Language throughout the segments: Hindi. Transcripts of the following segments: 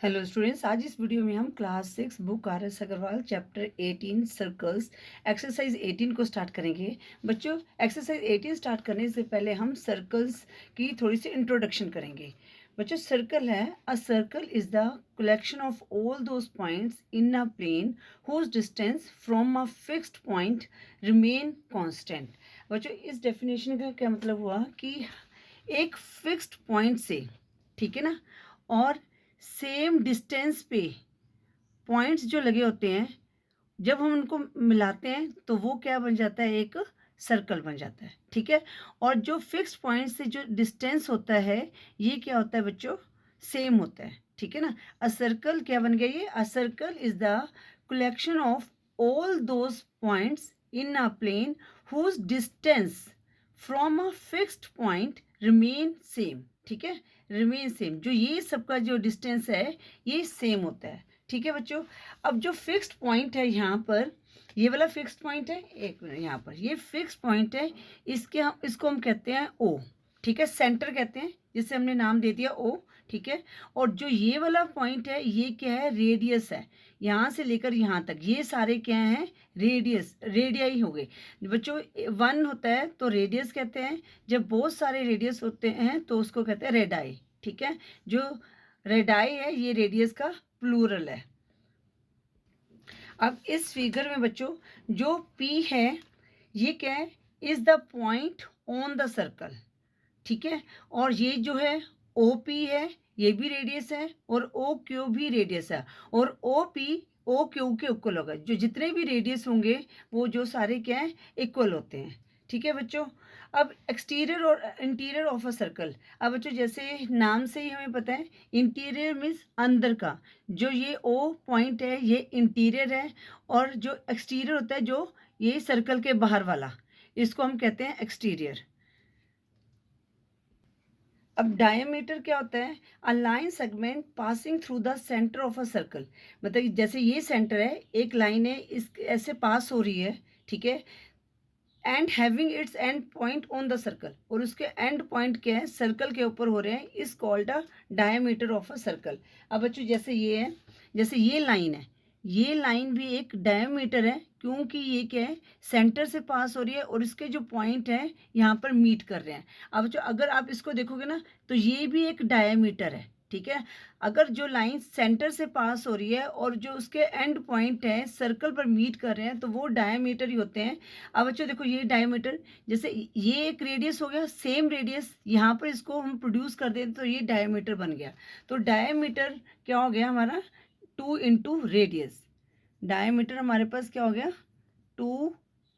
हेलो स्टूडेंट्स, आज इस वीडियो में हम class 6 book R S Agarwal chapter 18 circles exercise 18 को स्टार्ट करेंगे। बच्चों, एक्सरसाइज 18 स्टार्ट करने से पहले हम सर्कल्स की थोड़ी सी इंट्रोडक्शन करेंगे। बच्चों, सर्कल है a circle is the collection of all those points in a plane whose distance from a fixed point remain constant. बच्चों, इस डेफिनेशन का क्या मतलब हुआ कि एक फिक्स्ड पॉइंट से, ठीक है ना, और सेम डिस्टेंस पे पॉइंट्स जो लगे होते हैं, जब हम उनको मिलाते हैं तो वो क्या बन जाता है, एक सर्कल बन जाता है। ठीक है। और जो फिक्स्ड पॉइंट से जो डिस्टेंस होता है, ये क्या होता है बच्चों, सेम होता है। ठीक है ना। अ सर्कल क्या बन गया, ये a circle is the collection of all those points in a plane whose distance from a fixed point remain same. ठीक है, रिमेन सेम, जो ये सबका जो डिस्टेंस है ये सेम होता है। ठीक है बच्चों। अब जो फिक्स्ड पॉइंट है यहाँ पर, ये वाला फिक्स्ड पॉइंट है, एक मिनट, यहाँ पर ये फिक्स्ड पॉइंट है, इसको हम कहते हैं ओ। ठीक है, सेंटर कहते हैं, जिसे हमने नाम दे दिया ओ। ठीक है। और जो ये वाला पॉइंट है, ये क्या है, रेडियस है। यहाँ से लेकर यहाँ तक ये सारे क्या हैं, रेडियस, रेडियाई हो गए बच्चों। वन होता है तो रेडियस कहते हैं, जब बहुत सारे रेडियस होते हैं तो उसको कहते हैं रेडाई। ठीक है। जो रेडाई है ये रेडियस का प्लूरल है। अब इस फिगर में बच्चों जो P है ये क्या है, is the point on the circle. ठीक है। और ये जो है OP है, ये भी रेडियस है, और OQ भी रेडियस है, और OP OQ के इक्वल होगा। जो जितने भी रेडियस होंगे वो जो सारे क्या है, इक्वल होते हैं। ठीक है बच्चों। अब एक्सटीरियर और इंटीरियर ऑफ अ सर्कल। अब बच्चों जैसे नाम से ही हमें पता है, इंटीरियर मीन्स अंदर का। जो ये O पॉइंट है ये इंटीरियर है, और जो एक्सटीरियर होता है, जो ये सर्कल के बाहर वाला, इसको हम कहते हैं एक्सटीरियर। अब डायमीटर क्या होता है, a line segment passing through the centre of a circle. मतलब जैसे ये सेंटर है, एक लाइन है, इस ऐसे पास हो रही है। ठीक है। And having its and point on the circle, और उसके एंड पॉइंट क्या है, सर्कल के ऊपर हो रहे हैं, इस called a diameter of a circle. अब बच्चों जैसे ये है, जैसे ये लाइन है, ये लाइन भी एक डायमीटर है, क्योंकि ये क्या है, सेंटर से पास हो रही है, और इसके जो पॉइंट है यहाँ पर मीट कर रहे हैं। अब बच्चों अगर आप इसको देखोगे ना, तो ये भी एक डायमीटर है। ठीक है। अगर जो लाइन सेंटर से पास हो रही है और जो उसके एंड पॉइंट है सर्कल पर मीट कर रहे हैं, तो वो डायमीटर ही होते हैं। अब बच्चों देखो ये डायमीटर, जैसे ये एक रेडियस हो गया, सेम रेडियस यहाँ पर इसको हम प्रोड्यूस कर दें तो ये डायमीटर बन गया। तो डायमीटर क्या हो गया हमारा, 2 इंटू रेडियस। डायमीटर हमारे पास क्या हो गया, 2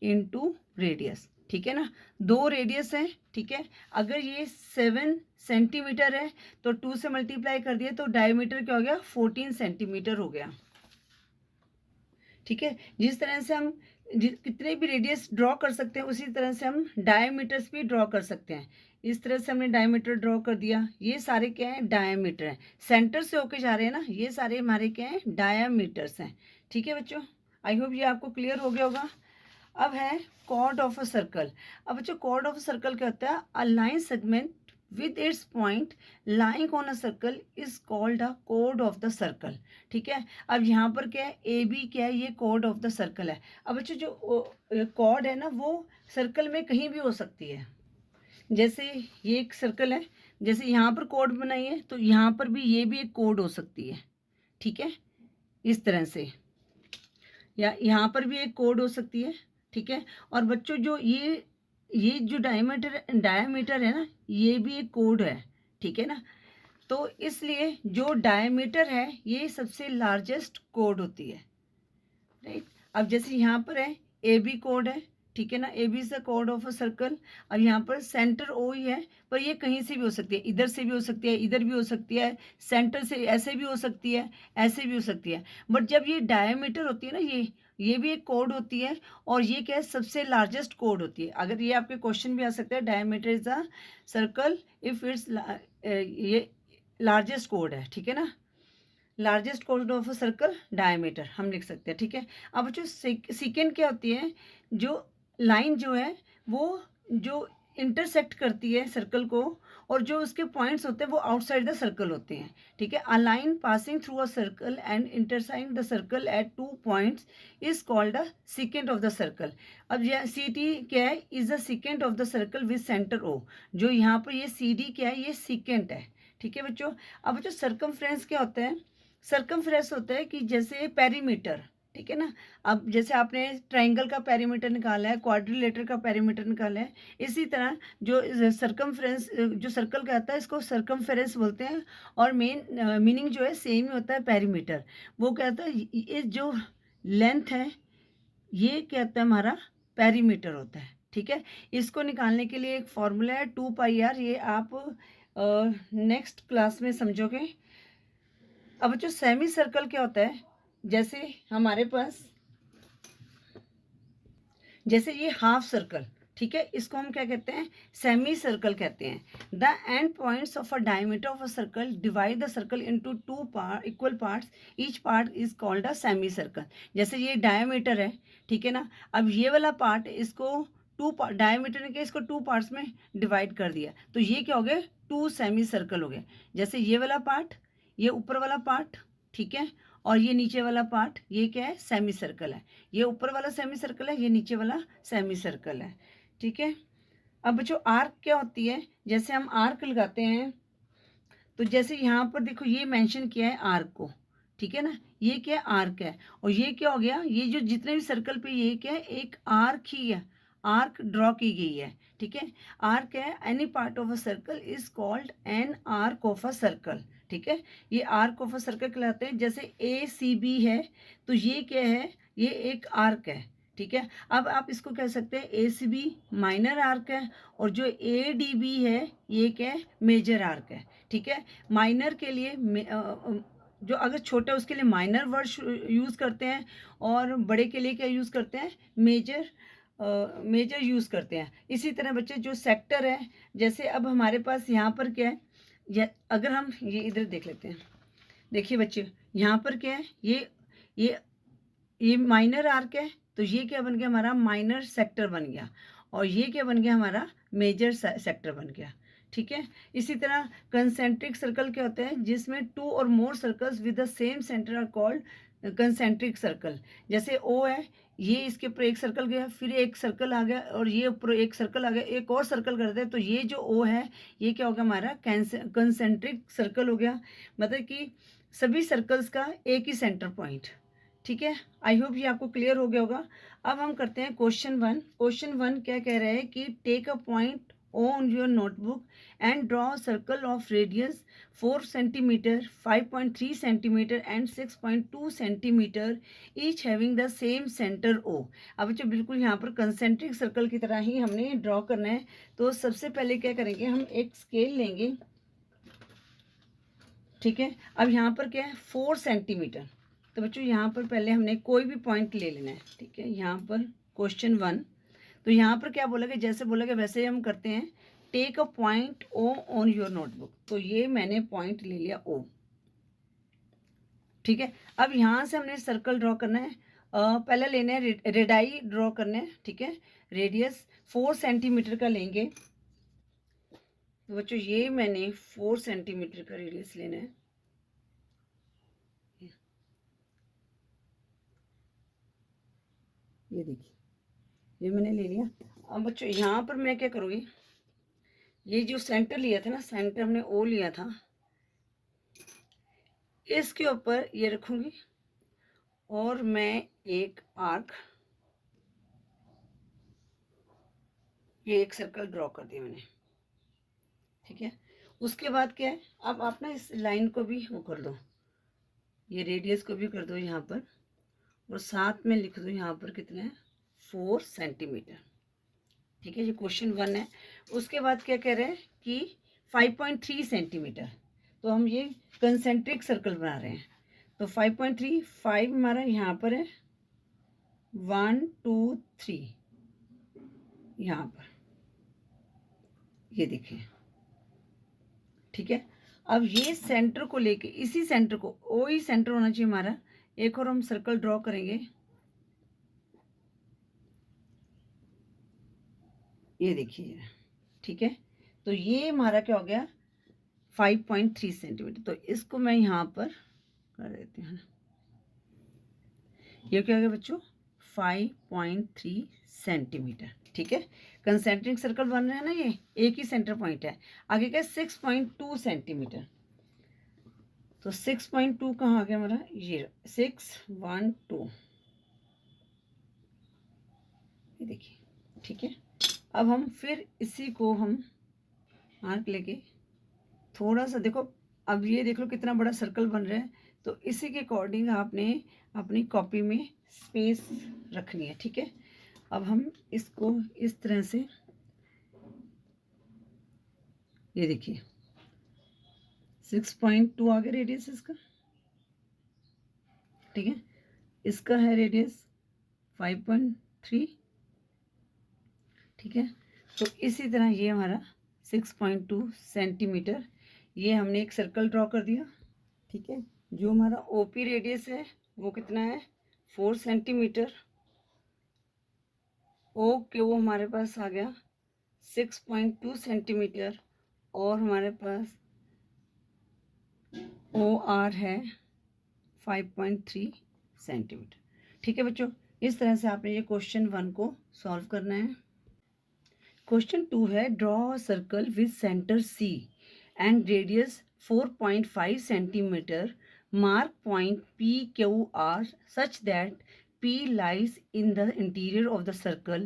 इंटू रेडियस। ठीक है ना, 2 रेडियस है। ठीक है। अगर ये 7 सेंटीमीटर है तो 2 से मल्टीप्लाई कर दिया तो डायमीटर क्या हो गया, 14 सेंटीमीटर हो गया। ठीक है। जिस तरह से हम कितने भी रेडियस ड्रॉ कर सकते हैं, उसी तरह से हम डायमीटर्स भी ड्रॉ कर सकते हैं। इस तरह से हमने डायमीटर ड्रॉ कर दिया, ये सारे क्या हैं, डायमीटर हैं, सेंटर से होके जा रहे हैं ना, ये सारे हमारे क्या हैं, डायमीटर्स हैं। ठीक है बच्चों, आई होप ये आपको क्लियर हो गया होगा। अब है कॉर्ड ऑफ अ सर्कल। अब बच्चों कॉर्ड ऑफ अ सर्कल क्या होता है, a line segment with its point lying on a circle is called a chord of the circle। ठीक है। अब यहाँ पर क्या है, ए बी क्या है, ये chord of the circle है। अब बच्चों जो chord है ना, वो सर्कल में कहीं भी हो सकती है। जैसे ये एक सर्कल है, जैसे यहाँ पर कोड बनाई है, तो यहाँ पर भी ये भी एक कोड हो सकती है। ठीक है, इस तरह से, या यहाँ पर भी एक कोड हो सकती है। ठीक है। और बच्चों जो ये जो डायमीटर है ना, ये भी एक कोड है। ठीक है ना। तो इसलिए जो डायमीटर है ये सबसे लार्जेस्ट कोड होती है, राइट। अब जैसे यहाँ पर है, ए बी कोड है। ठीक है ना, ए बी इज द कोड ऑफ अ सर्कल। और यहाँ पर सेंटर ओ ही है, पर ये कहीं से भी हो सकती है, इधर से भी हो सकती है, इधर भी हो सकती है, सेंटर से ऐसे भी हो सकती है, ऐसे भी हो सकती है। बट जब ये डायमीटर होती है ना, ये भी एक कोड होती है, और ये क्या है, सबसे लार्जेस्ट कोड होती है। अगर ये आपके क्वेश्चन भी आ सकता है, diameter is the circle if it's, ये लार्जेस्ट कोड है। ठीक है ना, largest code of a circle diameter हम लिख सकते हैं। ठीक है। अब जो सेकेंड क्या होती है, जो लाइन जो है वो, जो इंटरसेक्ट करती है सर्कल को, और जो उसके पॉइंट्स होते हैं वो आउटसाइड द सर्कल होते हैं, ठीक है। A line passing through a circle and intersecting the circle at 2 points is called a secant of the circle. अब यह सी डी क्या है, is the secant of the circle with centre O. जो यहाँ पर ये सी डी क्या है, ये सीकेंट है, ठीक है बच्चों। अब बच्चों सर्कमफ्रेंस क्या होता है, सर्कमफ्रेंस होता है कि जैसे पेरीमीटर, ठीक है ना। अब जैसे आपने ट्रायंगल का पेरीमीटर निकाला है, क्वाड्रिलेटर का पेरीमीटर निकाला है, इसी तरह जो सर्कमफ्रेंस जो सर्कल का आता है इसको सर्कमफेरेंस बोलते हैं। और मेन मीनिंग जो है सेम ही होता है पेरीमीटर। वो क्या होता है, ये जो लेंथ है ये क्या होता है हमारा पेरीमीटर होता है, ठीक है। इसको निकालने के लिए एक फॉर्मूला है 2 पाई आर, ये आप नेक्स्ट क्लास में समझोगे। अब जो सेमी सर्कल क्या होता है, जैसे हमारे पास जैसे ये हाफ सर्कल, ठीक है, इसको हम क्या कहते हैं, सेमी सर्कल कहते हैं। The end points of a diameter of a circle divide the circle into 2 equal parts, each part is called a semi circle. जैसे ये डायमीटर है, ठीक है ना। अब ये वाला पार्ट इसको डायमीटर ने क्या इसको 2 पार्ट्स में डिवाइड कर दिया, तो ये क्या हो गया, 2 सेमी सर्कल हो गए। जैसे ये वाला पार्ट, ये ऊपर वाला पार्ट, ठीक है, और ये नीचे वाला पार्ट, ये क्या है, सेमी सर्कल है। ये ऊपर वाला सेमी सर्कल है, ये नीचे वाला सेमी सर्कल है, ठीक है। अब जो आर्क क्या होती है, जैसे हम आर्क लगाते हैं, तो जैसे यहाँ पर देखो ये मेंशन किया है आर्क को, ठीक है ना, ये क्या है, आर्क है। और ये क्या हो गया, ये जो जितने भी सर्कल पे ये क्या है, एक आर्क ही है, आर्क ड्रॉ की गई है, ठीक है। आर्क है, any part of a circle is called an arc of a circle, ठीक है। ये आर्क ऑफ अ सर्कल कहलाते हैं। जैसे ए सी बी है, तो ये क्या है, ये एक आर्क है, ठीक है। अब आप इसको कह सकते हैं ए सी बी माइनर आर्क है, और जो ए डी बी है ये क्या है, मेजर आर्क है, ठीक है। माइनर के लिए जो अगर छोटा है उसके लिए माइनर वर्ड यूज़ करते हैं, और बड़े के लिए क्या यूज़ करते हैं, मेजर मेजर यूज़ करते हैं। इसी तरह बच्चे जो सेक्टर है, जैसे अब हमारे पास यहाँ पर क्या है, अगर हम ये इधर देख लेते हैं, देखिए बच्चे यहाँ पर क्या है, ये ये माइनर आर्क है, तो ये क्या बन गया हमारा, माइनर सेक्टर बन गया। और ये क्या बन गया हमारा, मेजर सेक्टर बन गया, ठीक है। इसी तरह कंसेंट्रिक सर्कल क्या होते हैं, जिसमें 2 or more circles with the same centre are called concentric circle. जैसे ओ है, ये इसके ऊपर एक सर्कल गया, फिर एक सर्कल आ गया, और ये ऊपर एक सर्कल आ गया, एक और सर्कल करते हैं, तो ये जो ओ है ये क्या होगा हमारा, कंसेंट्रिक सर्कल हो गया। मतलब कि सभी सर्कल्स का एक ही सेंटर पॉइंट, ठीक है। आई होप ये आपको क्लियर हो गया होगा। अब हम करते हैं क्वेश्चन 1। क्वेश्चन 1 क्या कह रहे हैं कि take a point on your notebook and draw circle of radius 4 centimetre, 5.3 centimetre and 6.2 centimetre, each having the same centre O. अब बच्चों बिल्कुल यहाँ पर कंसेंट्रिक सर्कल की तरह ही हमने ड्रॉ करना है। तो सबसे पहले क्या करेंगे, हम एक स्केल लेंगे, ठीक है। अब यहाँ पर क्या है, 4 सेंटीमीटर। तो बच्चों यहाँ पर पहले हमने कोई भी पॉइंट ले लेना है, ठीक है। यहाँ पर क्वेश्चन 1, तो यहाँ पर क्या बोला गया, जैसे बोला गया वैसे ही हम करते हैं। Take a point O on your notebook, तो ये मैंने पॉइंट ले लिया ओ, ठीक है। अब यहाँ से हमने सर्कल ड्रॉ करना है। पहले लेना है रेडाई ड्रॉ करना है, ठीक है। रेडियस 4 सेंटीमीटर का लेंगे। तो बच्चों ये मैंने 4 सेंटीमीटर का रेडियस लेना है। ये देखिए, ये मैंने ले लिया। अब बच्चों यहाँ पर मैं क्या करूँगी, ये जो सेंटर लिया था ना, सेंटर हमने ओ लिया था, इसके ऊपर ये रखूँगी, और मैं एक आर्क, ये एक सर्कल ड्रॉ कर दिया मैंने, ठीक है। उसके बाद क्या है, अब आप ना इस लाइन को भी वो कर दो, ये रेडियस को भी कर दो यहाँ पर, और साथ में लिख दो यहाँ पर कितना है, 4 सेंटीमीटर, ठीक है। ये क्वेश्चन 1 है। उसके बाद क्या कह रहे हैं कि 5.3 सेंटीमीटर, तो हम ये कंसेंट्रिक सर्कल बना रहे हैं। तो 5.3, 5 हमारा यहाँ पर है, 1 2 3 यहाँ पर, ये देखिए, ठीक है। अब ये सेंटर को लेके, इसी सेंटर को, ओ ही सेंटर होना चाहिए हमारा। एक और हम सर्कल ड्रॉ करेंगे, ये देखिए, ठीक है। तो ये हमारा क्या हो गया 5.3 सेंटीमीटर। तो इसको मैं यहाँ पर कर देती हूँ। ये क्या हो गया बच्चों 5.3 सेंटीमीटर। ठीक है। कंसेंट्रिक सर्कल बन रहे हैं ना, ये एक ही सेंटर पॉइंट है। आगे क्या 6.2 सेंटीमीटर। तो 6.2 कहाँ आ गया हमारा, ये 612, ये देखिए। ठीक है। अब हम फिर इसी को हम आर्क लेके थोड़ा सा देखो, अब ये देख लो कितना बड़ा सर्कल बन रहा है। तो इसी के अकॉर्डिंग आपने अपनी कॉपी में स्पेस रखनी है। ठीक है। अब हम इसको इस तरह से, ये देखिए 6.2 आ गया रेडियस इसका। ठीक है। इसका है रेडियस 5.3। ठीक है। तो इसी तरह ये हमारा 6.2 सेंटीमीटर, ये हमने एक सर्कल ड्रॉ कर दिया। ठीक है। जो हमारा ओपी रेडियस है वो कितना है 4 सेंटीमीटर। ओके वो हमारे पास आ गया 6.2 सेंटीमीटर। और हमारे पास ओ आर है 5.3 सेंटीमीटर। ठीक है बच्चों, इस तरह से आपने ये क्वेश्चन 1 को सॉल्व करना है। क्वेश्चन 2 है draw circle with centre C and radius 4.5 centimetre, mark point P Q R such that P lies in the interior of the circle,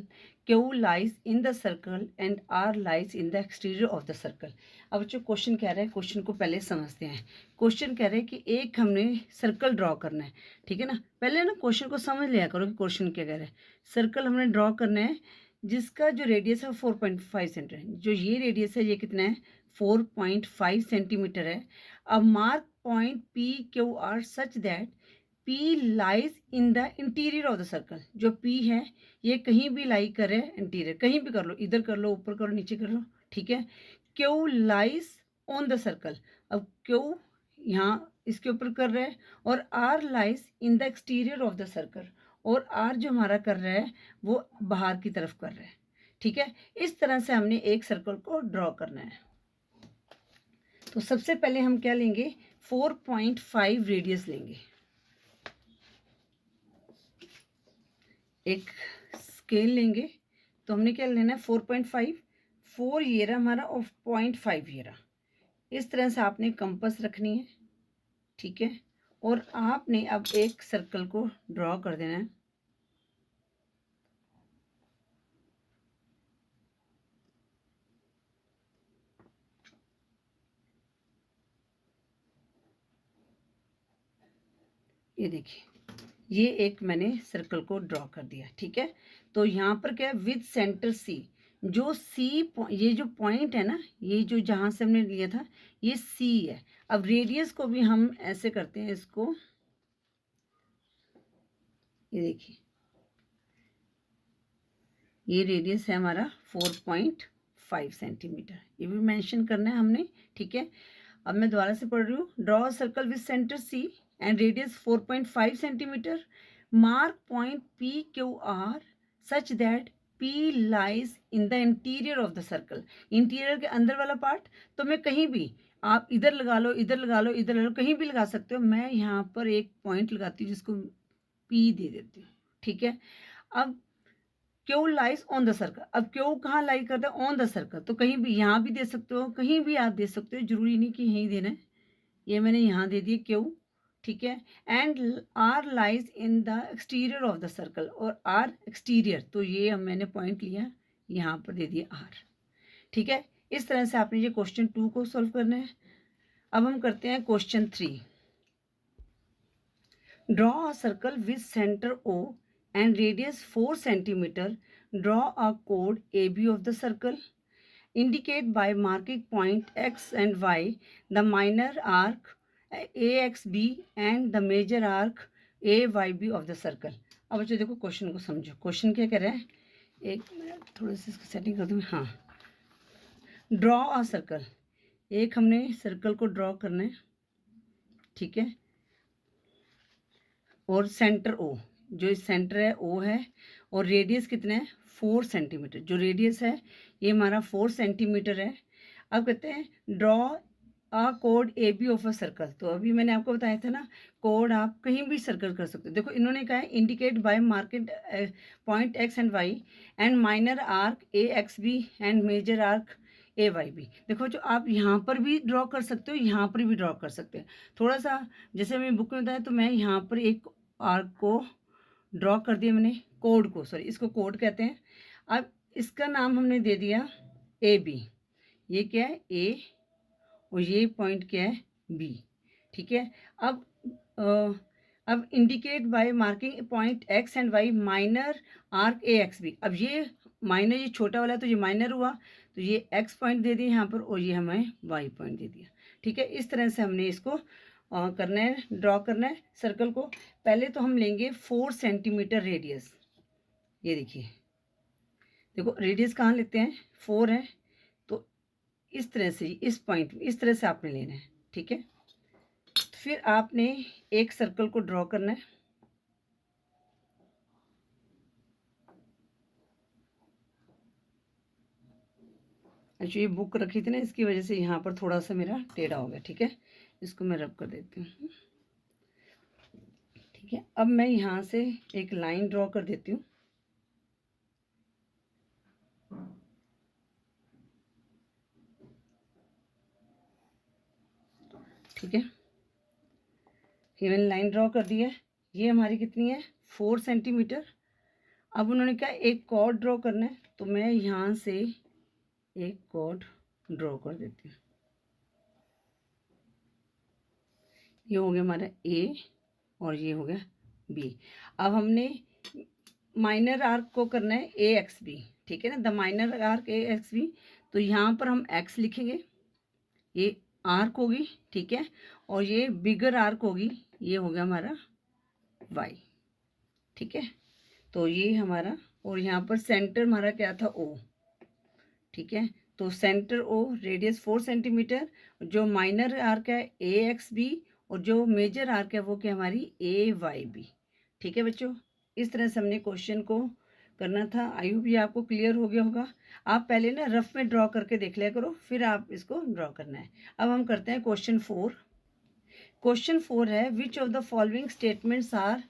Q lies in the circle and R lies in the exterior of the circle। अब जो क्वेश्चन कह रहा है, क्वेश्चन को पहले समझते हैं। क्वेश्चन कह रहे हैं कि एक हमने सर्कल ड्रॉ करना है। ठीक है ना, पहले ना क्वेश्चन को समझ लिया करो कि क्वेश्चन क्या कह रहा है। सर्कल हमने ड्रॉ करना है जिसका जो रेडियस है 4.5 सेंटीमीटर है। जो ये रेडियस है ये कितना है 4.5 सेंटीमीटर है। अब mark point P Q R such that P lies in the interior of the circle. जो P है ये कहीं भी लाई करे, इंटीरियर कहीं भी कर लो, इधर कर लो, ऊपर करो, नीचे कर लो। ठीक है। Q lies on the circle. अब Q यहाँ इसके ऊपर कर रहा है और R lies in the exterior of the circle. और R जो हमारा कर रहा है वो बाहर की तरफ कर रहा है। ठीक है। इस तरह से हमने एक सर्कल को ड्रॉ करना है। तो सबसे पहले हम क्या लेंगे 4.5 रेडियस लेंगे। एक स्केल लेंगे। तो हमने क्या लेना है 4.5, 4 ये रहा हमारा और 0.5 ये रहा। इस तरह से आपने कंपास रखनी है। ठीक है। और आपने अब एक सर्कल को ड्रॉ कर देना है। ये देखिए, ये एक मैंने सर्कल को ड्रॉ कर दिया। ठीक है। तो यहाँ पर क्या है विद सेंटर सी। जो सी ये जो पॉइंट है ना, ये जो जहाँ से हमने लिया था ये सी है। अब रेडियस को भी हम ऐसे करते हैं इसको, ये देखिए ये रेडियस है हमारा 4.5 सेंटीमीटर, ये भी मेंशन करना है हमने। ठीक है। अब मैं दोबारा से पढ़ रही हूँ। Draw circle with centre C and radius 4.5 centimetre, mark point P Q R such that P lies in the interior of the circle. Interior के अंदर वाला पार्ट तो मैं कहीं भी, आप इधर लगा लो, इधर लगा लो, इधर लगा लो, कहीं भी लगा सकते हो। मैं यहाँ पर एक पॉइंट लगाती हूँ जिसको P दे देती हूँ। ठीक है। अब Q lies on the circle. अब क्यू कहाँ लाई करता है ऑन द सर्कल। तो कहीं भी यहाँ भी दे सकते हो, कहीं भी आप दे सकते हो, जरूरी नहीं कि यहीं देना है। ये मैंने यहाँ दे दिया क्यू। ठीक है। And R lies in the exterior of the circle, और आर एक्सटीरियर, तो ये मैंने पॉइंट लिया यहाँ पर दे दिया आर। ठीक है। इस तरह से आपने ये क्वेश्चन 2 को सॉल्व करना है। अब हम करते हैं question 3। Draw a circle with centre O and radius 4 centimeter. Draw a chord AB of the circle. Indicate by marking point X and Y the minor arc AXB and the major arc AYB of the circle। अब बच्चों देखो क्वेश्चन को समझो। क्वेश्चन क्या कह रहा है, एक मिनट थोड़ी सी इसकी सेटिंग कर दूँ। हाँ, ड्रॉ अ सर्कल, एक हमने सर्कल को ड्रॉ करना है। ठीक है। और सेंटर O, जो सेंटर है O है, और रेडियस कितना है 4 सेंटीमीटर। जो रेडियस है ये हमारा 4 सेंटीमीटर है। अब कहते हैं ड्रॉ अ कोड A B of a circle. तो अभी मैंने आपको बताया था ना, कोड आप कहीं भी सर्कल कर सकते हो। देखो इन्होंने कहा है indicate by market point X and Y and minor arc A X B and major arc A Y B. देखो जो आप यहाँ पर भी ड्रॉ कर सकते हो, यहाँ पर भी ड्रॉ कर सकते हो। थोड़ा सा जैसे मैं बुक में बताया, तो मैं यहाँ पर एक आर्क को ड्रॉ कर दिया मैंने, कोड को, सॉरी इसको कोड कहते हैं। अब इसका नाम हमने दे दिया ए बी। ये क्या है, ए, और ये पॉइंट क्या है, बी। ठीक है। अब अब indicate by marking point X and Y minor arc A X B. अब ये माइनर, ये छोटा वाला तो ये माइनर हुआ, तो ये एक्स पॉइंट दे दिया यहाँ पर, और ये हमें वाई पॉइंट दे दिया। ठीक है, इस तरह से हमने इसको करना है, ड्रॉ करना है सर्कल को। पहले तो हम लेंगे 4 सेंटीमीटर रेडियस। ये देखिए, देखो रेडियस कहाँ लेते हैं, 4 है, तो इस तरह से, इस पॉइंट इस तरह से आपने लेना है। ठीक है, फिर आपने एक सर्कल को ड्रॉ करना है। अच्छा, ये बुक रखी थी ना, इसकी वजह से यहाँ पर थोड़ा सा मेरा टेढ़ा हो गया। ठीक है, इसको मैं रब कर देती हूँ। ठीक है, अब मैं यहाँ से एक लाइन ड्रॉ कर देती हूँ। ठीक है, ये मैंने लाइन ड्रॉ कर दी है। ये हमारी कितनी है, 4 सेंटीमीटर। अब उन्होंने कहा एक कॉर्ड ड्रॉ करना है, तो मैं यहाँ से एक कॉर्ड ड्रॉ कर देती हूँ। ये हो गया हमारा ए, और ये हो गया बी। अब हमने माइनर आर्क को करना है ए एक्स बी। ठीक है ना, the minor arc A X B. तो यहाँ पर हम एक्स लिखेंगे, ये आर्क होगी। ठीक है, और ये बिगर आर्क होगी, ये हो गया हमारा वाई। ठीक है, तो ये हमारा, और यहाँ पर सेंटर हमारा क्या था, ओ। ठीक है, तो सेंटर ओ, रेडियस 4 सेंटीमीटर, जो माइनर आर्क है ए एक्स बी, और जो मेजर आर्क है वो क्या हमारी ए वाई बी। ठीक है बच्चों, इस तरह से हमने क्वेश्चन को करना था। आई होप ये आपको क्लियर हो गया होगा। आप पहले ना रफ में ड्रॉ करके देख लिया करो, फिर आप इसको ड्रॉ करना है। अब हम करते हैं क्वेश्चन 4। क्वेश्चन 4 है which of the following statements are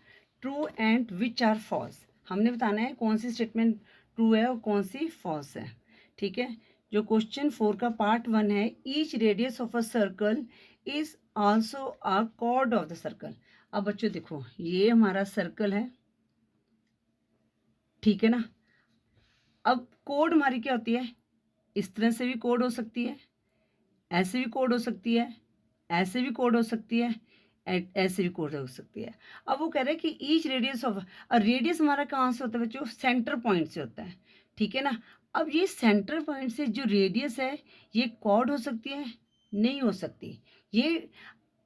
true and which are false. हमने बताना है कौन सी स्टेटमेंट ट्रू है और कौन सी फॉल्स है। ठीक है, जो क्वेश्चन 4 का पार्ट 1 है, each radius of a circle is also a cord of the circle. अब बच्चों देखो, ये हमारा सर्कल है। ठीक है ना, अब कोड हमारी क्या होती है, इस तरह से भी कोड हो सकती है, ऐसे भी कोड हो सकती है, ऐसे भी कोड हो सकती है, ऐसे भी कोड हो सकती है। अब वो कह रहे हैं कि ईच रेडियस ऑफ, रेडियस हमारा कहाँ से होता है बच्चों, सेंटर पॉइंट से होता है। ठीक है ना, अब ये सेंटर पॉइंट से जो रेडियस है, ये कॉर्ड हो सकती है, नहीं हो सकती। ये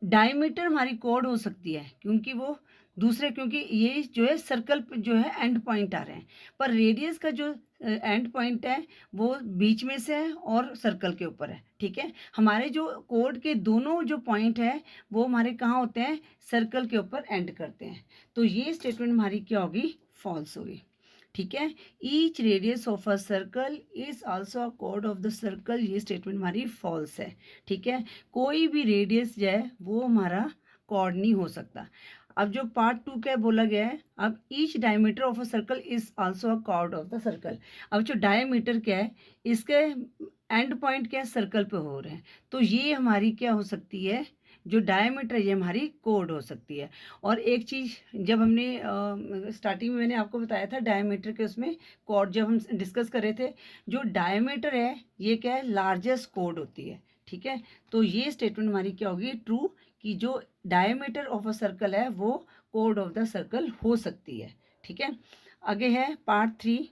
डायमीटर हमारी कॉर्ड हो सकती है, क्योंकि वो दूसरे, क्योंकि ये जो है सर्कल पे जो है एंड पॉइंट आ रहे हैं, पर रेडियस का जो एंड पॉइंट है वो बीच में से है और सर्कल के ऊपर है। ठीक है, हमारे जो कोड के दोनों जो पॉइंट है वो हमारे कहाँ होते हैं, सर्कल के ऊपर एंड करते हैं। तो ये स्टेटमेंट हमारी क्या होगी, फॉल्स होगी। ठीक है, each radius of a circle is also a कोड ऑफ द सर्कल, ये स्टेटमेंट हमारी फॉल्स है। ठीक है, कोई भी रेडियस जो है वो हमारा कॉर्ड नहीं हो सकता। अब जो पार्ट 2 क्या बोला गया है, अब each diameter of a circle is also a cord of the circle. अब जो डायमीटर क्या है, इसके एंड पॉइंट क्या है, सर्कल पे हो रहे हैं, तो ये हमारी क्या हो सकती है, जो डायमीटर ये हमारी कोड हो सकती है। और एक चीज़, जब हमने स्टार्टिंग में मैंने आपको बताया था डायमीटर के उसमें कोड, जब हम डिस्कस कर रहे थे, जो डायमीटर है ये क्या है, लार्जेस्ट कोड होती है। ठीक है, तो ये स्टेटमेंट हमारी क्या होगी, ट्रू, कि जो डायमीटर ऑफ अ सर्कल है वो कोड ऑफ द सर्कल हो सकती है। ठीक है, आगे है part 3,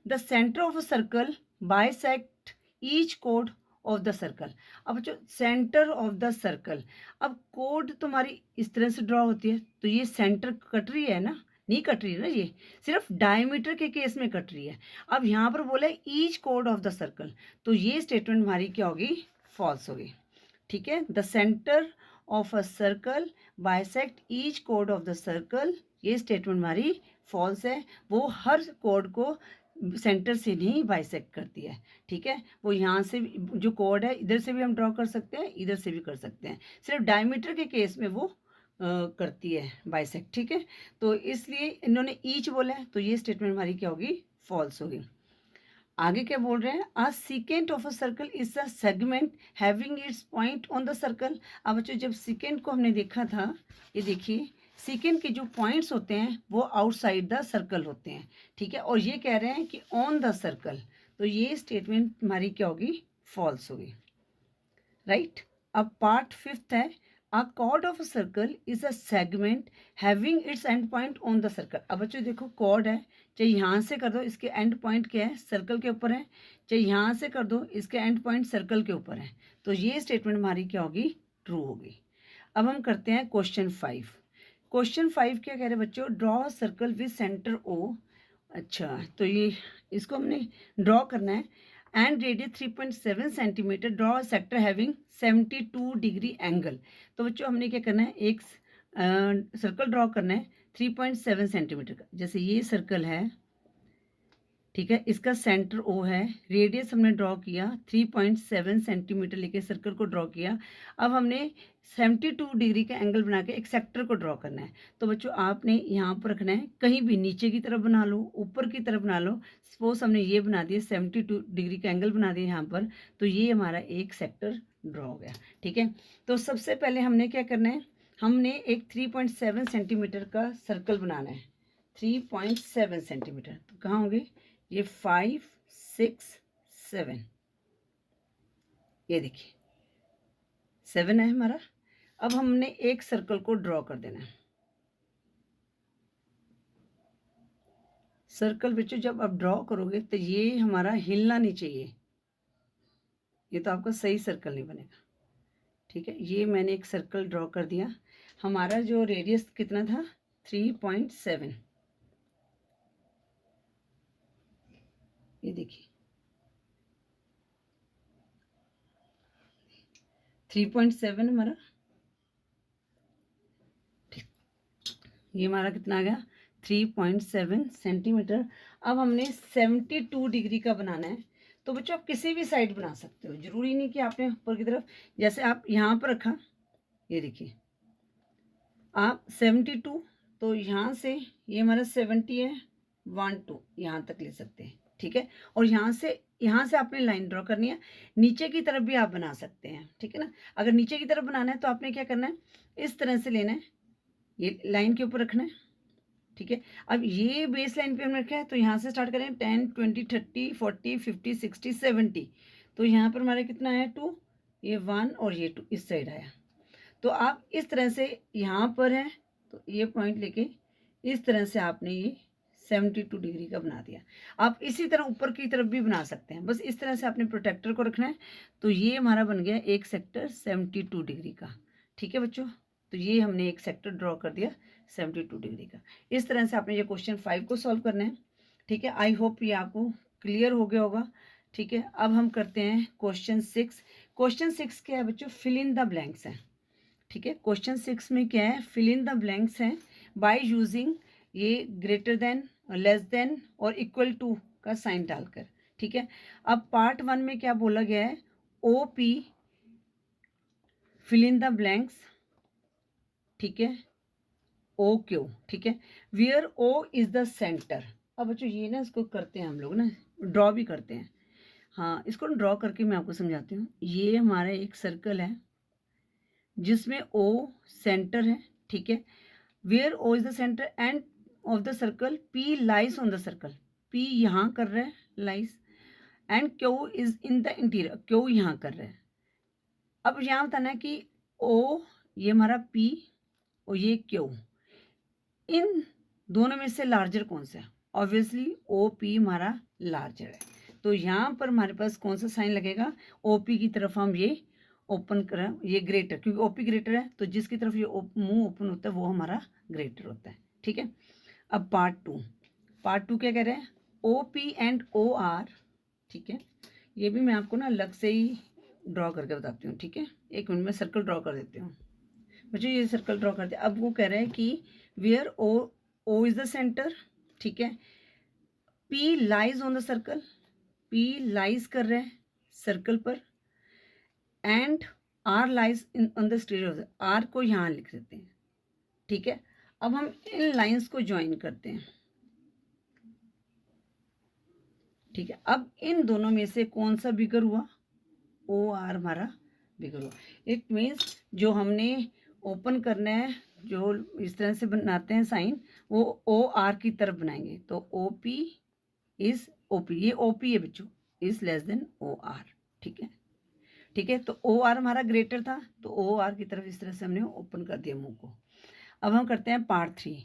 the centre of a circle bisect each code of the circle. अब जो सेंटर ऑफ द सर्कल, अब कोड तुम्हारी इस तरह से ड्रॉ होती है, तो ये सेंटर कट रही है ना, नहीं कट रही है ना, ये सिर्फ डायमीटर के केस में कट रही है। अब यहाँ पर बोला है each code of the circle, तो ये स्टेटमेंट हमारी क्या होगी, फॉल्स होगी। ठीक है, the centre of a circle bisect each code of the circle, ये स्टेटमेंट हमारी फॉल्स है। वो हर कोड को सेंटर से नहीं बाइसेक्ट करती है, ठीक है। वो यहाँ से जो कॉर्ड है इधर से भी हम ड्रॉ कर सकते हैं, इधर से भी कर सकते हैं, सिर्फ डायमीटर के केस में वो करती है बाइसेक्ट, ठीक है। तो इसलिए इन्होंने ईच बोला है, तो ये स्टेटमेंट हमारी क्या होगी, फॉल्स होगी। आगे क्या बोल रहे हैं, a secant of a circle is a segment having its point on the circle. अब बच्चों जब सीकेंट को हमने देखा था, ये देखिए सीकेंट के जो पॉइंट्स होते हैं वो आउटसाइड द सर्कल होते हैं, ठीक है। और ये कह रहे हैं कि ऑन द सर्कल, तो ये स्टेटमेंट हमारी क्या होगी, फॉल्स होगी, राइट। अब पार्ट फिफ्थ है, अ cord of a circle is a segment having it's and point on the circle. अब बच्चों देखो कॉर्ड है, चाहे यहाँ से कर दो, इसके एंड पॉइंट क्या है, सर्कल के ऊपर है, चाहे यहाँ से कर दो, इसके एंड पॉइंट सर्कल के ऊपर है, तो ये स्टेटमेंट हमारी क्या होगी, ट्रू होगी। अब हम करते हैं क्वेश्चन 5। क्वेश्चन 5 क्या कह रहे हैं बच्चों, draw circle with centre O. अच्छा, तो ये इसको हमने ड्रॉ करना है, and radius 3.7 centimetre, draw sector having 72 degree angle. तो बच्चों हमने क्या करना है, एक सर्कल ड्रॉ करना है 3.7 सेंटीमीटर का, जैसे ये सर्कल है, ठीक है, इसका सेंटर ओ है, रेडियस हमने ड्रॉ किया 3.7 सेंटीमीटर लेके सर्कल को ड्रॉ किया। अब हमने 72 डिग्री का एंगल बना के एक सेक्टर को ड्रॉ करना है। तो बच्चों आपने यहाँ पर रखना है, कहीं भी नीचे की तरफ बना लो, ऊपर की तरफ बना लो, सपोज हमने ये बना दिया 72 डिग्री का एंगल बना दिया यहाँ पर, तो ये हमारा एक सेक्टर ड्रॉ हो गया, ठीक है। तो सबसे पहले हमने क्या करना है, हमने एक 3.7 सेंटीमीटर का सर्कल बनाना है, 3.7 सेंटीमीटर, तो कहाँ होंगे ये, 5, 6, 7, ये देखिए 7 है हमारा। अब हमने एक सर्कल को ड्रॉ कर देना है। सर्कल बच्चों जब आप ड्रॉ करोगे तो ये हमारा हिलना नहीं चाहिए, ये तो आपका सही सर्कल नहीं बनेगा, ठीक है। ये मैंने एक सर्कल ड्रॉ कर दिया, हमारा जो रेडियस कितना था 3.7, ये देखिए 3.7 हमारा, ये हमारा कितना आ गया 3.7 सेंटीमीटर। अब हमने 72 डिग्री का बनाना है, तो बच्चों आप किसी भी साइड बना सकते हो, जरूरी नहीं कि आपने ऊपर की तरफ, जैसे आप यहाँ पर रखा, ये देखिए आप 72, तो यहाँ से ये हमारा 70 है, 1 2 यहाँ तक ले सकते हैं, ठीक है। और यहाँ से आपने लाइन ड्रॉ करनी है, नीचे की तरफ भी आप बना सकते हैं, ठीक है ना। अगर नीचे की तरफ बनाना है तो आपने क्या करना है, इस तरह से लेना है, ये लाइन के ऊपर रखना है, ठीक है। अब ये बेस लाइन पे हमने रखा है, तो यहाँ से स्टार्ट करें 10 20 30 40 50 60 70, तो यहाँ पर हमारा कितना है 2, ये 1 और ये 2 इस साइड आया। तो आप इस तरह से यहाँ पर है, तो ये पॉइंट लेके इस तरह से आपने ये 72 डिग्री का बना दिया। आप इसी तरह ऊपर की तरफ भी बना सकते हैं, बस इस तरह से आपने प्रोटेक्टर को रखना है। तो ये हमारा बन गया एक सेक्टर 72 डिग्री का, ठीक है बच्चों। तो ये हमने एक सेक्टर ड्रॉ कर दिया 72 डिग्री का। इस तरह से आपने ये क्वेश्चन 5 को सॉल्व करना है, ठीक है। आई होप ये आपको क्लियर हो गया होगा, ठीक है। अब हम करते हैं क्वेश्चन 6। क्वेश्चन 6 क्या है बच्चों, फिल इन द ब्लैंक्स है, ठीक है। क्वेश्चन 6 में क्या है, फिल इन द ब्लैंक्स है बाय यूजिंग ये ग्रेटर देन, लेस देन और इक्वल टू का साइन डालकर, ठीक है। अब पार्ट 1 में क्या बोला गया है, O P fill in the blanks, ठीक है, ओ क्यू, ठीक है, where O is the centre. अब बच्चों ये ना इसको करते हैं हम लोग ना, ड्रॉ भी करते हैं, हाँ इसको ड्रॉ करके मैं आपको समझाती हूँ। ये हमारा एक सर्कल है जिसमें ओ सेंटर है, ठीक है, where O is the centre and of the circle, P lies on the circle, P यहाँ कर रहा है lies, and Q is in the interior, Q यहाँ कर रहा है। अब यहाँ बताना है कि ओ ये हमारा पी और ये क्यू, इन दोनों में से लार्जर कौन सा है, ऑब्वियसली ओ पी हमारा लार्जर है। तो यहाँ पर हमारे पास कौन सा साइन लगेगा, ओ पी की तरफ हम ये ओपन करें, ये ग्रेटर, क्योंकि ओपी ग्रेटर है तो जिसकी तरफ ये मुंह ओपन होता है वो हमारा ग्रेटर होता है, ठीक है। अब पार्ट टू क्या कह रहे हैं, O P and O R, ठीक है। ये भी मैं आपको ना अलग से ही ड्रॉ करके बताती हूँ, ठीक है। एक मिनट में सर्कल ड्रॉ कर देती हूँ मुझे, ये सर्कल ड्रॉ कर दिया। अब वो कह रहे हैं कि where O is the centre, ठीक है, P lies on the circle, P lies कर रहे हैं सर्कल पर, and R lies in on the stage of the, R को यहाँ लिख देते हैं, ठीक है। अब हम इन लाइंस को ज्वाइन करते हैं, ठीक है। अब इन दोनों में से कौन सा बिगर हुआ, ओ आर हमारा बिगर हुआ। इट मीन्स जो हमने ओपन करना है, जो इस तरह से बनाते हैं साइन, वो ओ आर की तरफ बनाएंगे। तो O P is O P, ये ओ पी है बच्चों, is less than O R, ठीक है, ठीक है। तो ओ आर हमारा ग्रेटर था, तो ओ आर की तरफ इस तरह से हमने ओपन कर दिया मुंह को। अब हम करते हैं पार्ट 3।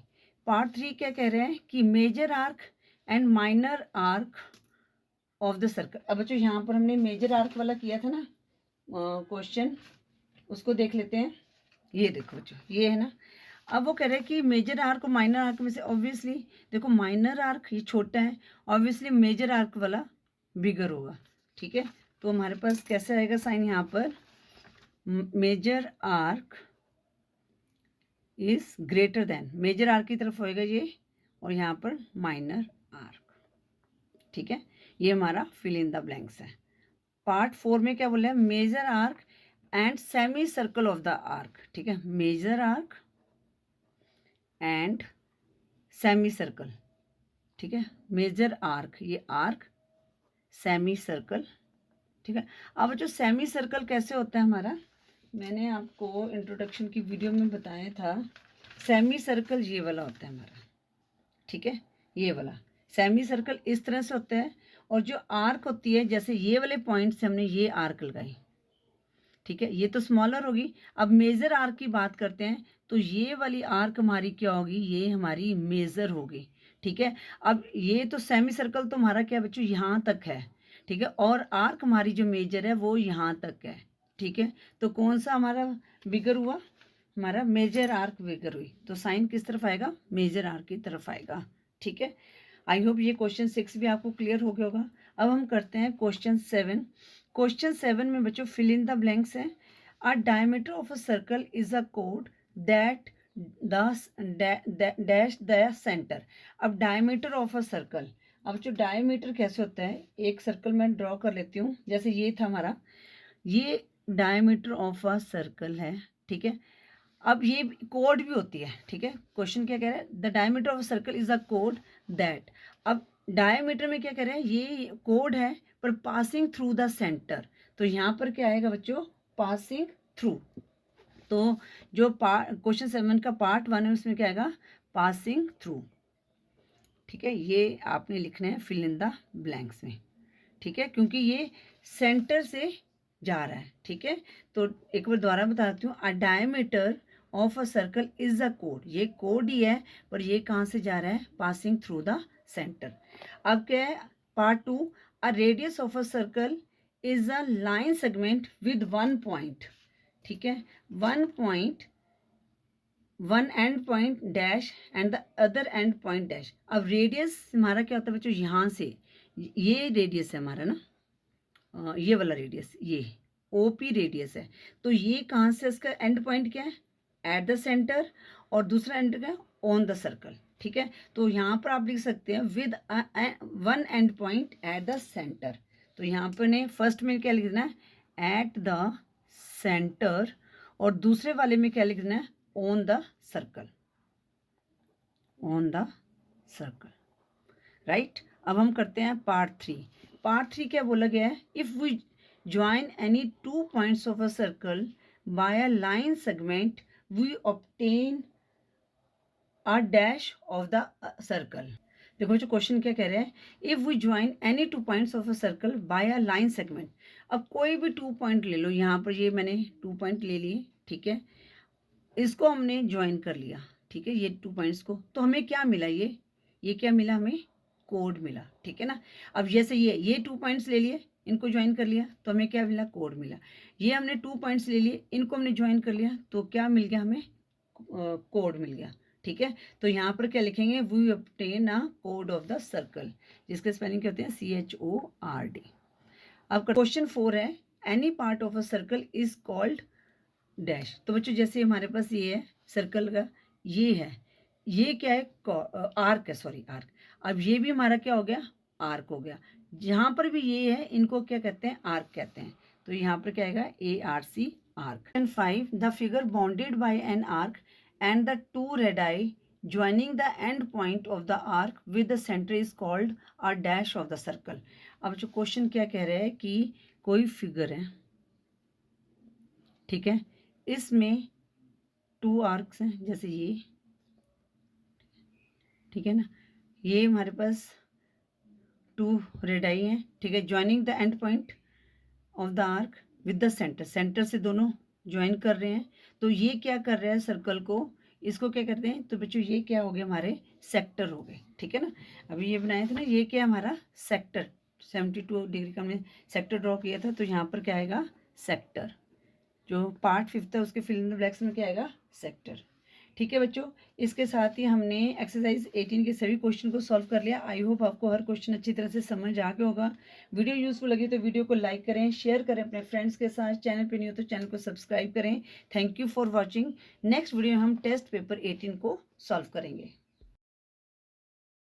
पार्ट 3 क्या कह रहे हैं कि major arc and minor arc of the circle. अब बच्चों यहाँ पर हमने मेजर आर्क वाला किया था ना क्वेश्चन, उसको देख लेते हैं। ये देखो बच्चों, ये है ना। अब वो कह रहे हैं कि मेजर आर्क और माइनर आर्क में से ऑब्वियसली देखो माइनर आर्क ये छोटा है, ऑब्वियसली मेजर आर्क वाला बिगर होगा, ठीक है। तो हमारे पास कैसे आएगा साइन यहाँ पर, major arc is greater than, major arc की तरफ होएगा ये, और यहाँ पर माइनर आर्क, ठीक है। ये हमारा फिल इन द ब्लैंक्स है। पार्ट 4 में क्या बोला है, major arc and semicircle of the arc, ठीक है। Major arc and semicircle, ठीक है। मेजर आर्क, ये आर्क, सेमी सर्कल, ठीक है। अब जो सेमी सर्कल कैसे होता है हमारा, मैंने आपको इंट्रोडक्शन की वीडियो में बताया था। सेमी सर्कल ये वाला होता है हमारा, ठीक है। ये वाला सेमी सर्कल इस तरह से होता है, और जो आर्क होती है, जैसे ये वाले पॉइंट से हमने ये आर्क लगाई, ठीक है, ये तो स्मॉलर होगी। अब मेजर आर्क की बात करते हैं, तो ये वाली आर्क हमारी क्या होगी, ये हमारी मेजर होगी, ठीक है। अब ये तो सेमी सर्कल तो हमारा क्या बच्चों यहाँ तक है, ठीक है, और आर्क हमारी जो मेजर है वो यहाँ तक है, ठीक है। तो कौन सा हमारा बिगर हुआ, हमारा मेजर आर्क बिगर हुई। तो साइन किस तरफ आएगा, मेजर आर्क की तरफ आएगा, ठीक है। आई होप ये क्वेश्चन 6 भी आपको क्लियर हो गया होगा। अब हम करते हैं क्वेश्चन 7। क्वेश्चन 7 में बच्चों फिल इन द ब्लैंक्स है। A diameter of a circle is a code that dash the centre. अब डायमीटर ऑफ अ सर्कल, अब जो डायमीटर कैसे होता है, एक सर्कल मैं ड्रॉ कर लेती हूँ। जैसे ये था हमारा, ये डायमीटर ऑफ अ सर्कल है, ठीक है। अब ये कोड भी होती है, ठीक है। क्वेश्चन क्या कह रहा है, the diameter of circle is a code that. अब डायमीटर में क्या कह रहे हैं, ये कोड है पर पासिंग थ्रू द सेंटर। तो यहाँ पर क्या आएगा बच्चों, पासिंग थ्रू। तो जो क्वेश्चन 7 का पार्ट 1 है उसमें क्या आएगा, पासिंग थ्रू, ठीक है। ये आपने लिखना है फिल इन द ब्लैंक्स में, ठीक है, क्योंकि ये सेंटर से जा रहा है, ठीक है। तो एक बार दोबारा बता देती हूँ, a diameter of a circle is a code, ये कोड ही है, पर ये कहाँ से जा रहा है, पासिंग थ्रू द सेंटर। अब क्या है part 2, a radius of a circle is a line segment with 1 point, ठीक है, 1 point, 1 and point dash and the other and point dash. अब रेडियस हमारा क्या होता है बच्चों, यहाँ से ये रेडियस है हमारा ना, ये वाला रेडियस, ये ओपी रेडियस है। तो ये कहाँ से, इसका एंड पॉइंट क्या है, एट द सेंटर, और दूसरा एंड क्या है, ऑन द सर्कल, ठीक है। तो यहाँ पर आप लिख सकते हैं with 1 and point at the centre. तो यहाँ पर ने फर्स्ट में क्या लिखना है, एट द सेंटर, और दूसरे वाले में क्या लिखना है, on the circle, on the circle, right. अब हम करते हैं पार्ट 3। पार्ट 3 क्या बोला गया है, if we join any 2 points of a circle by a line segment we obtain a dash of the circle. देखो जो क्वेश्चन क्या कह रहे हैं, if we join any 2 points of a circle by a line segment. अब कोई भी 2 पॉइंट ले लो, यहाँ पर ये मैंने 2 पॉइंट ले लिए, ठीक है, इसको हमने ज्वाइन कर लिया, ठीक है, ये 2 पॉइंट्स को, तो हमें क्या मिला, ये क्या मिला, हमें कोड मिला, ठीक है ना। अब जैसे ये 2 पॉइंट्स ले लिए, इनको ज्वाइन कर लिया, तो हमें क्या मिला, कोड मिला। ये हमने 2 पॉइंट्स ले लिए, इनको हमने ज्वाइन कर लिया, तो क्या मिल गया, हमें कोड मिल गया, ठीक है। तो यहाँ पर क्या लिखेंगे, वी ऑब्टेन अ कोड ऑफ द सर्कल, जिसके स्पेलिंग क्या होते हैं, CHORD। अब क्वेश्चन 4 है, any part of a circle is called dash. तो बच्चों जैसे हमारे पास ये है सर्कल का, ये है, ये क्या है, आर्क है, सॉरी आर्क। अब ये भी हमारा क्या हो गया, आर्क हो गया। जहाँ पर भी ये है इनको क्या कहते हैं, आर्क कहते हैं। तो यहाँ पर क्या आएगा, ARC, arc. And 5, the figure bounded by an arc and the two radii joining the end point of the arc with the centre is called a dash of the circle. अब जो क्वेश्चन क्या कह रहा है कि कोई फिगर है, ठीक है, इसमें 2 आर्क्स हैं, जैसे ये, ठीक है ना, ये हमारे पास 2 रेडाई हैं, ठीक है, joining the end point of the arc with the centre, centre से दोनों ज्वाइन कर रहे हैं। तो ये क्या कर रहा है सर्कल को, इसको क्या करते हैं, तो बच्चों ये क्या हो गया, हमारे सेक्टर हो गए, ठीक है ना। अभी ये बनाए थे ना, ये क्या हमारा सेक्टर, 72 डिग्री का हमने सेक्टर ड्रॉ किया था, तो यहाँ पर क्या आएगा, सेक्टर। जो पार्ट 5 है उसके फिल इन द ब्लैंक्स में क्या आएगा, सेक्टर। ठीक है बच्चों, इसके साथ ही हमने एक्सरसाइज 18 के सभी क्वेश्चन को सॉल्व कर लिया। आई होप आपको हर क्वेश्चन अच्छी तरह से समझ आ गया होगा। वीडियो यूजफुल लगी तो वीडियो को लाइक करें, शेयर करें अपने फ्रेंड्स के साथ। चैनल पे नहीं हो तो चैनल को सब्सक्राइब करें। Thank you for watching. Next video में हम टेस्ट पेपर 18 को सॉल्व करेंगे।